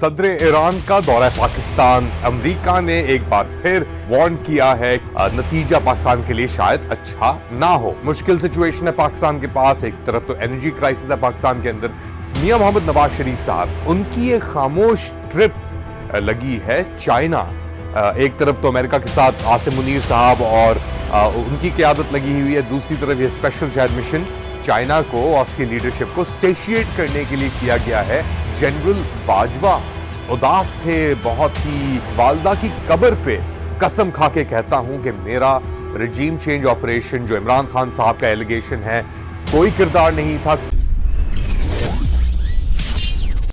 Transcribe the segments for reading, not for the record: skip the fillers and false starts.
सदर ईरान का दौरा पाकिस्तान। अमेरिका ने एक बार फिर वार्न किया है नतीजा पाकिस्तान के लिए शायद अच्छा ना हो। मुश्किल सिचुएशन है पाकिस्तान के पास। एक तरफ तो एनर्जी क्राइसिस है पाकिस्तान के अंदर। मियां मोहम्मद नवाज शरीफ साहब, उनकी एक खामोश ट्रिप लगी है चाइना। एक तरफ तो अमेरिका के साथ आसिम मुनीर साहब और उनकी क़यादत लगी हुई है, दूसरी तरफ ये स्पेशल शायद मिशन चाइना को और उसकी लीडरशिप को सेशिएट करने के लिए किया गया है। जनरल बाजवा उदास थे बहुत ही। वालदा की कब्र पे कसम खा के कहता हूं कि मेरा रिजीम चेंज ऑपरेशन जो इमरान खान साहब का एलिगेशन है, कोई किरदार नहीं था।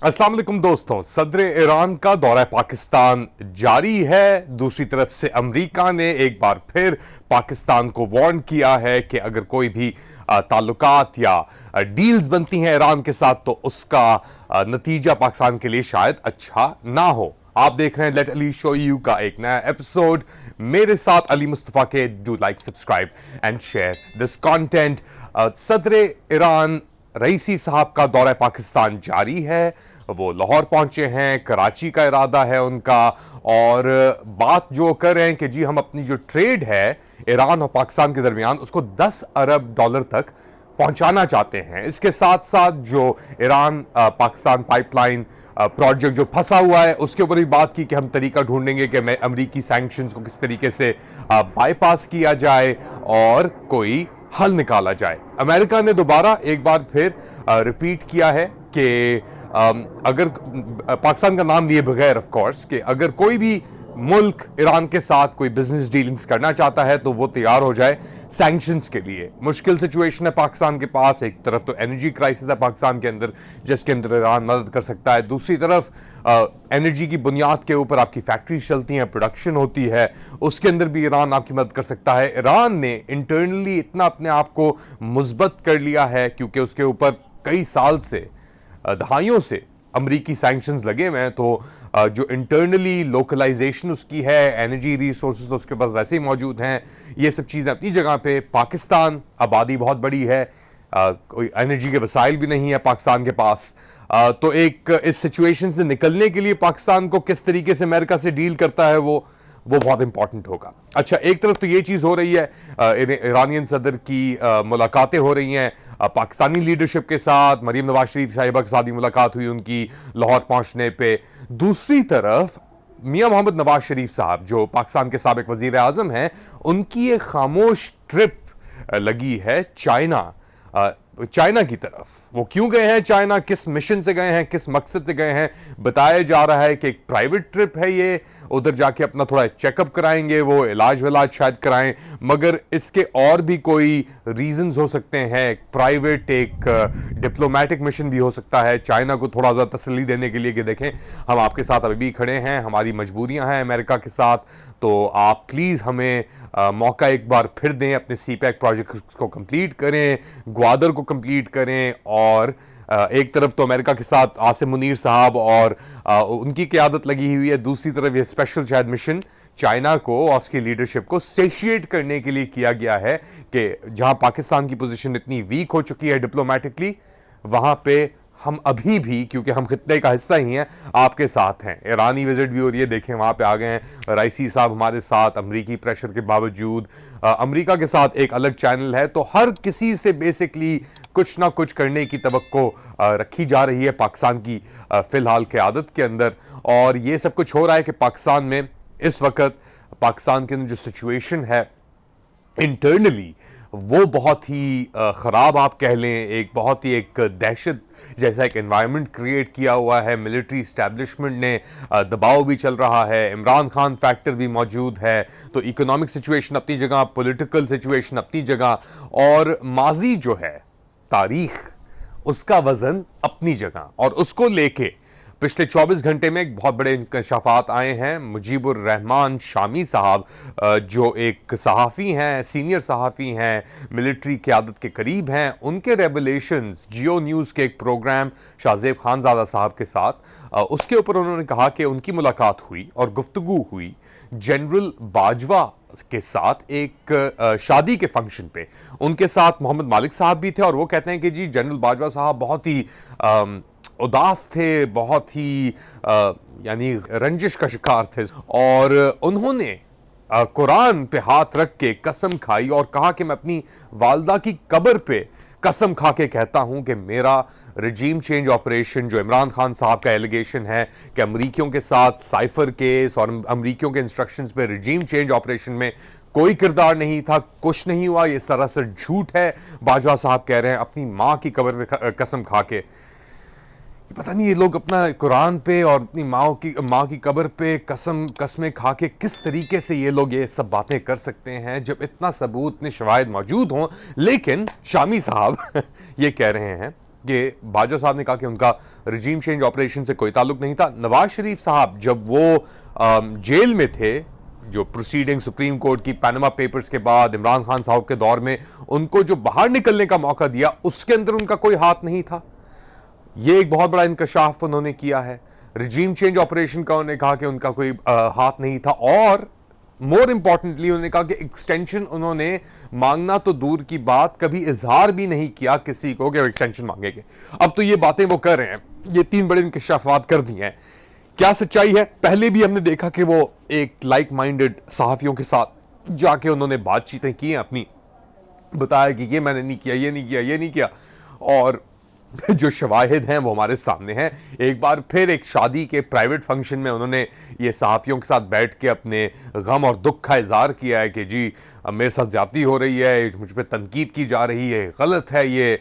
अस्सलाम वालेकुम दोस्तों, सदर ईरान का दौरा पाकिस्तान जारी है। दूसरी तरफ से अमेरिका ने एक बार फिर पाकिस्तान को वार्न किया है कि अगर कोई भी ताल्लुकात या डील्स बनती हैं ईरान के साथ तो उसका नतीजा पाकिस्तान के लिए शायद अच्छा ना हो। आप देख रहे हैं लेट अली शो यू का एक नया एपिसोड मेरे साथ अली मुस्तफा के। Do like, subscribe and share this content. सदर ईरान रईसी साहब का दौरा पाकिस्तान जारी है। वो लाहौर पहुंचे हैं, कराची का इरादा है उनका, और बात जो कर रहे हैं कि जी हम अपनी जो ट्रेड है ईरान और पाकिस्तान के दरमियान उसको 10 अरब डॉलर तक पहुंचाना चाहते हैं। इसके साथ साथ जो ईरान पाकिस्तान पाइपलाइन प्रोजेक्ट जो फंसा हुआ है उसके ऊपर भी बात की कि हम तरीका ढूंढेंगे कि अमेरिकी सैंक्शंस को किस तरीके से बाईपास किया जाए और कोई हल निकाला जाए। अमेरिका ने दोबारा एक बार फिर रिपीट किया है कि अगर पाकिस्तान का नाम लिए बगैर ऑफ कोर्स कि अगर कोई भी मुल्क ईरान के साथ कोई बिजनेस डीलिंग्स करना चाहता है तो वो तैयार हो जाए सैंक्शंस के लिए। मुश्किल सिचुएशन है पाकिस्तान के पास। एक तरफ तो एनर्जी क्राइसिस है पाकिस्तान के अंदर जिसके अंदर ईरान मदद कर सकता है, दूसरी तरफ एनर्जी की बुनियाद के ऊपर आपकी फैक्ट्रीज चलती हैं, प्रोडक्शन होती है, उसके अंदर भी ईरान आपकी मदद कर सकता है। ईरान ने इंटरनली इतना अपने आप को मुस्बत कर लिया है क्योंकि उसके ऊपर कई साल से, दहाइयों से अमरीकी सैंक्शंस लगे हुए हैं, तो जो इंटरनली लोकलाइजेशन उसकी है, एनर्जी रिसोर्सेज तो उसके पास वैसे ही मौजूद हैं। ये सब चीज़ें अपनी जगह पे। पाकिस्तान आबादी बहुत बड़ी है, कोई एनर्जी के वसाइल भी नहीं है पाकिस्तान के पास। तो एक इस सिचुएशन से निकलने के लिए पाकिस्तान को किस तरीके से अमेरिका से डील करता है वो बहुत इंपॉर्टेंट होगा। अच्छा, एक तरफ तो ये चीज़ हो रही है, ईरानियन सदर की मुलाकातें हो रही हैं पाकिस्तानी लीडरशिप के साथ। मरीम नवाज शरीफ साहिबा के साथ भी मुलाकात हुई उनकी लाहौर पहुंचने पे। दूसरी तरफ मियां मोहम्मद नवाज शरीफ साहब जो पाकिस्तान के साबिक वजीर आजम हैं, उनकी एक खामोश ट्रिप लगी है चाइना की तरफ। वो क्यों गए हैं चाइना, किस मिशन से गए हैं, किस मकसद से गए हैं, बताया जा रहा है कि एक प्राइवेट ट्रिप है ये। उधर जाके अपना थोड़ा चेकअप कराएंगे, वो इलाज विलाज शायद कराएं, मगर इसके और भी कोई रीजंस हो सकते हैं। एक प्राइवेट, एक डिप्लोमेटिक मिशन भी हो सकता है चाइना को थोड़ा सा तसल्ली देने के लिए कि देखें हम आपके साथ अभी भी खड़े हैं, हमारी मजबूरियां हैं अमेरिका के साथ, तो आप प्लीज़ हमें मौका एक बार फिर दें, अपने सीपैक प्रोजेक्ट को कंप्लीट करें, ग्वादर को कंप्लीट करें। और एक तरफ तो अमेरिका के साथ आसिम मुनीर साहब और उनकी क़यादत लगी हुई है, दूसरी तरफ ये स्पेशल शायद मिशन चाइना को और उसकी लीडरशिप को सेशिएट करने के लिए किया गया है कि जहां पाकिस्तान की पोजीशन इतनी वीक हो चुकी है डिप्लोमेटिकली, वहां पे हम अभी भी, क्योंकि हम खित्ते का हिस्सा ही हैं, आपके साथ हैं। ईरानी विजिट भी हो रही है, देखें वहाँ पे आ गए हैं राइसी साहब हमारे साथ। अमरीकी प्रेशर के बावजूद अमरीका के साथ एक अलग चैनल है, तो हर किसी से बेसिकली कुछ ना कुछ करने की तवक्को रखी जा रही है पाकिस्तान की फ़िलहाल क़यादत के अंदर। और ये सब कुछ हो रहा है कि पाकिस्तान में इस वक्त पाकिस्तान के अंदर जो सिचुएशन है इंटरनली वो बहुत ही ख़राब आप कह लें। एक बहुत ही एक दहशत जैसा एक एनवायरनमेंट क्रिएट किया हुआ है। मिलिट्री इस्टेब्लिशमेंट ने दबाव भी चल रहा है, इमरान खान फैक्टर भी मौजूद है, तो इकोनॉमिक सिचुएशन अपनी जगह, पॉलिटिकल सिचुएशन अपनी जगह, और माजी जो है तारीख उसका वज़न अपनी जगह। और उसको लेके पिछले 24 घंटे में एक बहुत बड़े इंकशाफात आए हैं। मुजीबुर रहमान शामी साहब जो एक सहाफ़ी हैं, सीनियर सहाफ़ी हैं, मिलिट्री क़यादत के करीब हैं, उनके रेवलेशंस जियो न्यूज़ के एक प्रोग्राम शाहजेब खानज़ादा साहब के साथ, उसके ऊपर उन्होंने कहा कि उनकी मुलाकात हुई और गुफ्तगू हुई जनरल बाजवा के साथ एक शादी के फंक्शन पे। उनके साथ मोहम्मद मालिक साहब भी थे और वो कहते हैं कि जी जनरल बाजवा साहब बहुत ही उदास थे, बहुत ही यानी रंजिश का शिकार थे और उन्होंने कुरान पे हाथ रख के कसम खाई और कहा कि मैं अपनी वालदा की कब्र पे कसम खा के कहता हूं कि मेरा रजीम चेंज ऑपरेशन जो इमरान खान साहब का एलिगेशन है कि अमरीकियों के साथ साइफर केस और अमरीकियों के इंस्ट्रक्शंस पे रजीम चेंज ऑपरेशन में कोई किरदार नहीं था, कुछ नहीं हुआ, ये सरासर झूठ है। बाजवा साहब कह रहे हैं अपनी मां की कब्र पे कसम खा के। पता नहीं ये लोग अपना कुरान पे और अपनी माँ की कब्र पे कसमें खा के किस तरीके से ये लोग ये सब बातें कर सकते हैं जब इतना सबूत, इतने शवाहिद मौजूद हों। लेकिन शामी साहब ये कह रहे हैं कि बाजवा साहब ने कहा कि उनका रजीम चेंज ऑपरेशन से कोई ताल्लुक नहीं था। नवाज शरीफ साहब जब वो जेल में थे, जो प्रोसीडिंग सुप्रीम कोर्ट की पैनामा पेपर्स के बाद इमरान खान साहब के दौर में उनको जो बाहर निकलने का मौका दिया, उसके अंदर उनका कोई हाथ नहीं था। ये एक बहुत बड़ा इंकशाफ उन्होंने किया है। रजीम चेंज ऑपरेशन का उन्होंने कहा कि उनका कोई हाथ नहीं था और मोर इंपॉर्टेंटली उन्होंने कहा कि एक्सटेंशन उन्होंने मांगना तो दूर की बात, कभी इजहार भी नहीं किया किसी को कि एक्सटेंशन मांगेंगे। अब तो ये बातें वो कर रहे हैं, ये 3 बड़े इंकशाफात कर दिए हैं। क्या सच्चाई है? पहले भी हमने देखा कि वो एक लाइक माइंडेड सहाफियों के साथ जाके उन्होंने बातचीतें की हैं, अपनी बताया कि ये मैंने नहीं किया, ये नहीं किया, ये नहीं किया, और जो शवाहिद हैं वो हमारे सामने हैं। एक बार फिर एक शादी के प्राइवेट फंक्शन में उन्होंने ये सहाफ़ियों के साथ बैठ के अपने गम और दुख का इजहार किया है कि जी मेरे साथ ज्यादती हो रही है, मुझ पर तनकीद की जा रही है, गलत है, ये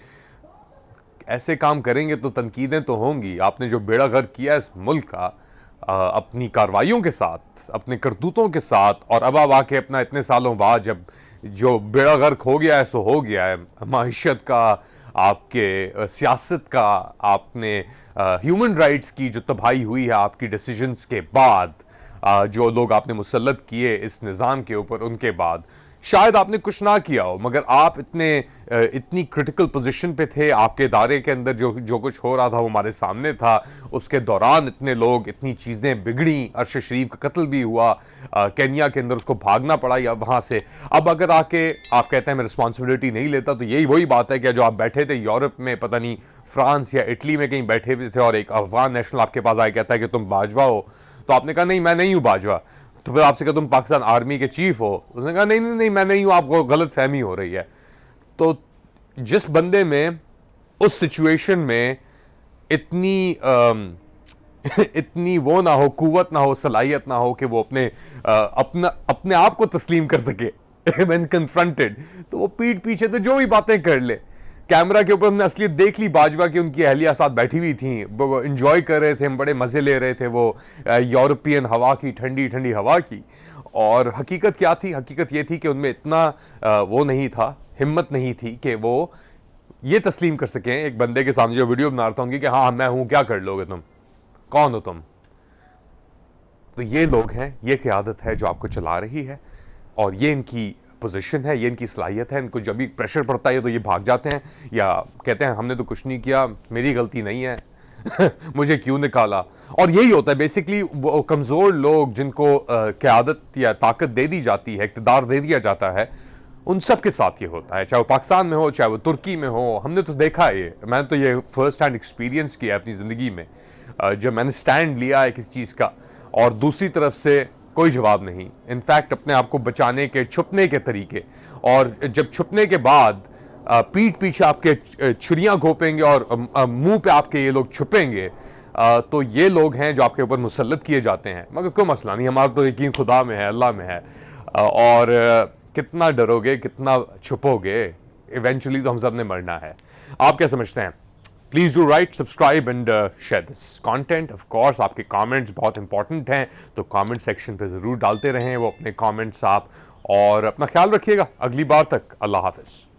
ऐसे काम करेंगे तो तनकीदें तो होंगी। आपने जो बेड़ा गर्क किया इस मुल्क का अपनी कार्रवाइयों के साथ, अपने करतूतों के साथ, और अब आके अपना इतने सालों बाद जब जो बेड़ा गर्क हो गया है सो हो गया है, माहिशत का, आपके सियासत का, आपने ह्यूमन राइट्स की जो तबाही हुई है आपकी डिसीजंस के बाद, जो लोग आपने मुसल्लत किए इस निज़ाम के ऊपर, उनके बाद शायद आपने कुछ ना किया हो, मगर आप इतनी क्रिटिकल पोजीशन पे थे, आपके इदारे के अंदर जो कुछ हो रहा था वो हमारे सामने था, उसके दौरान इतने लोग, इतनी चीज़ें बिगड़ी, अरशद शरीफ का कत्ल भी हुआ, केन्या के अंदर उसको भागना पड़ा या वहाँ से। अब अगर आके आप कहते हैं मैं रिस्पॉन्सिबिलिटी नहीं लेता, तो यही वही बात है कि जो आप बैठे थे यूरोप में, पता नहीं फ्रांस या इटली में कहीं बैठे हुए थे और एक अफगान नेशनल आपके पास आया कहता है कि तुम बाजवा हो, तो आपने कहा नहीं मैं नहीं हूँ बाजवा। तो फिर आपसे कहा तुम पाकिस्तान आर्मी के चीफ हो, उसने कहा नहीं नहीं नहीं मैं नहीं हूं, आपको गलत फहमी हो रही है। तो जिस बंदे में उस सिचुएशन में इतनी इतनी वो ना हो, कुव्वत ना हो, सलाहियत ना हो कि वो अपने आप को तस्लीम कर सके व्हेन कन्फ्रंटेड, तो वो पीठ पीछे तो जो भी बातें कर ले। कैमरा के ऊपर हमने असलियत देख ली बाजवा की, उनकी अहलिया साथ बैठी हुई थी, वो इंजॉय कर रहे थे, बड़े मजे ले रहे थे वो यूरोपियन हवा की, ठंडी ठंडी हवा की। और हकीकत क्या थी? हकीकत ये थी कि उनमें इतना वो नहीं था, हिम्मत नहीं थी कि वो ये तस्लीम कर सकें एक बंदे के सामने जो वीडियो बना रहा था उनकी कि हाँ मैं हूं, क्या कर लोगे तुम, कौन हो तुम। तो ये लोग हैं, ये क़यादत है जो आपको चला रही है, और ये इनकी पोजीशन है, ये इनकी सलाहियत है। इनको जब भी प्रेशर पड़ता है तो ये भाग जाते हैं या कहते हैं हमने तो कुछ नहीं किया, मेरी गलती नहीं है मुझे क्यों निकाला। और यही होता है बेसिकली, वो कमज़ोर लोग जिनको क़यादत या ताकत दे दी जाती है, इक़्तिदार दे दिया जाता है, उन सब के साथ ये होता है, चाहे वो पाकिस्तान में हो, चाहे वो तुर्की में हो। हमने तो देखा है ये, मैंने तो ये फर्स्ट हैंड एक्सपीरियंस किया है अपनी ज़िंदगी में, जब मैंने स्टैंड लिया है किसी चीज़ का और दूसरी तरफ से कोई जवाब नहीं। इनफैक्ट अपने आप को बचाने के, छुपने के तरीके, और जब छुपने के बाद पीठ पीछे आपके छुरियां घोपेंगे और मुंह पे आपके ये लोग छुपेंगे, तो ये लोग हैं जो आपके ऊपर मुसल्लत किए जाते हैं। मगर कोई मसला नहीं, हमारा तो यकीन खुदा में है, अल्लाह में है, और कितना डरोगे, कितना छुपोगे, इवेंचुअली तो हम सब ने मरना है। आप क्या समझते हैं? Please do right, subscribe and share this content. Of course आपके कमेंट्स बहुत इंपॉर्टेंट हैं, तो कमेंट सेक्शन पे ज़रूर डालते रहें वो अपने कमेंट्स आप, और अपना ख्याल रखिएगा। अगली बार तक अल्लाह हाफ़िज़।